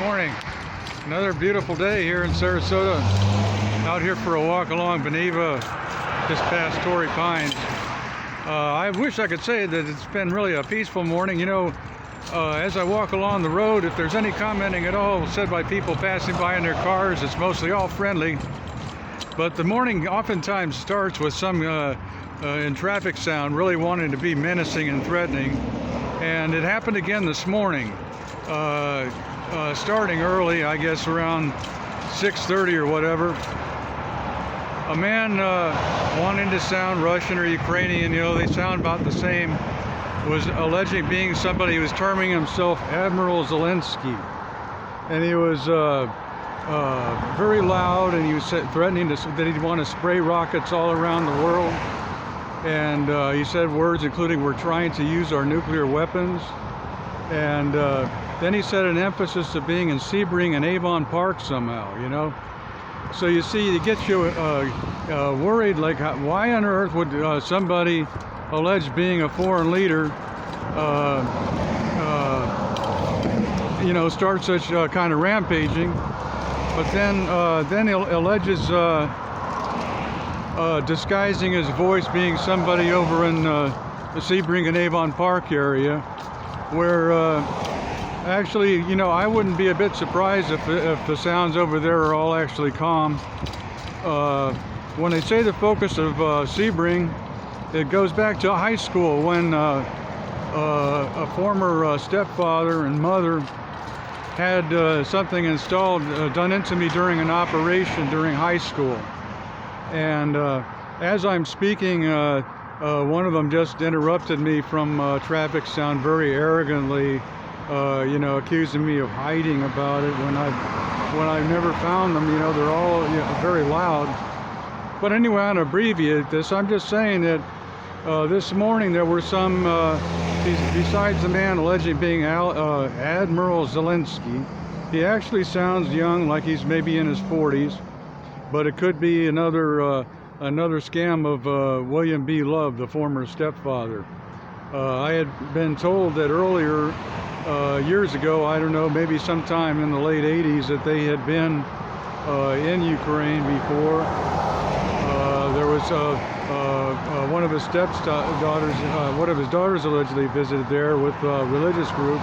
morning. Another beautiful day here in Sarasota. Out here for a walk along Beneva, just past Torrey Pines. I wish I could say that it's been really a peaceful morning. You know, as I walk along the road, if there's any commenting at all said by people passing by in their cars, it's mostly all friendly. But the morning oftentimes starts with some in traffic sound really wanting to be menacing and threatening. And it happened again this morning. Starting early, I guess around 6:30 or whatever, a man wanting to sound Russian or Ukrainian, you know, they sound about the same, was alleging being somebody who was terming himself Admiral Zelensky. And he was very loud, and he was threatening that he'd want to spray rockets all around the world. And he said words including, "We're trying to use our nuclear weapons." And then he said an emphasis of being in Sebring and Avon Park somehow, you know. So you see, it gets you worried, like why on earth would somebody allege being a foreign leader, you know, start such kind of rampaging. But then he alleges disguising his voice being somebody over in the Sebring and Avon Park area, where actually, you know, I wouldn't be a bit surprised if the sounds over there are all actually calm. When they say the focus of Sebring, it goes back to high school when a former stepfather and mother had something installed, done into me during an operation during high school. And as I'm speaking, one of them just interrupted me from traffic sound very arrogantly, you know, accusing me of hiding about it when I've never found them. You know, they're all, you know, very loud. But anyway, I'll abbreviate this. I'm just saying that this morning there were some, besides the man alleging being Admiral Zelensky, he actually sounds young, like he's maybe in his 40s, but it could be another scam of William B. Love, the former stepfather. I had been told that earlier, years ago, I don't know, maybe sometime in the late 80s, that they had been in Ukraine before. There was one of his one of his daughters allegedly visited there with a religious group,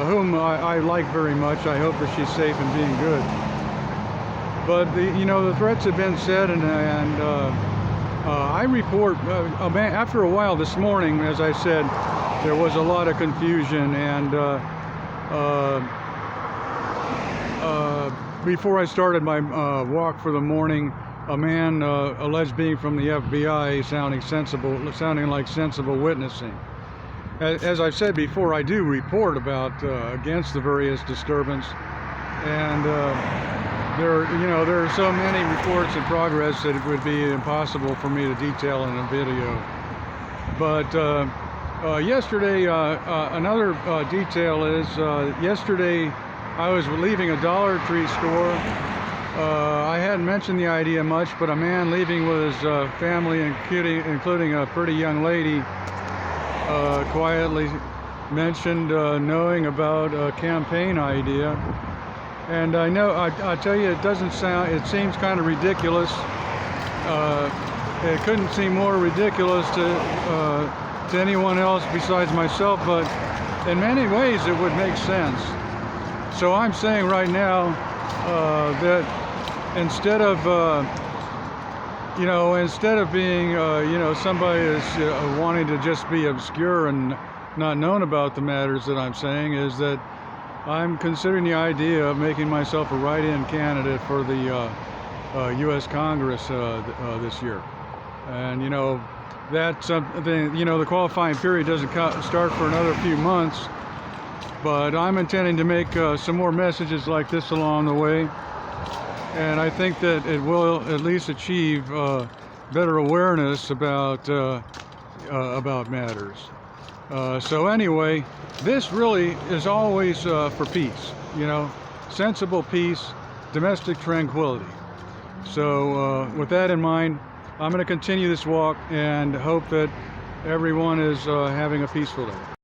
whom I like very much. I hope that she's safe and being good. But you know, the threats have been said, and I report after a while this morning, as I said, there was a lot of confusion, and before I started my walk for the morning, a man alleged being from the FBI, sounding like sensible witnessing. As I've said before, I do report about against the various disturbance, and there are so many reports in progress that it would be impossible for me to detail in a video. But yesterday, another detail is, yesterday I was leaving a Dollar Tree store. I hadn't mentioned the idea much, but a man leaving with his family, including a pretty young lady, quietly mentioned knowing about a campaign idea. And I know, I tell you, it seems kind of ridiculous. It couldn't seem more ridiculous to anyone else besides myself, but in many ways it would make sense. So I'm saying right now that instead of being, you know, somebody that's wanting to just be obscure and not known about the matters that I'm saying, is that I'm considering the idea of making myself a write-in candidate for the U.S. Congress this year. And, you know, that's something, you know, the qualifying period doesn't start for another few months, but I'm intending to make some more messages like this along the way. And I think that it will at least achieve better awareness about matters. So anyway, this really is always for peace, you know, sensible peace, domestic tranquility. So with that in mind, I'm going to continue this walk and hope that everyone is having a peaceful day.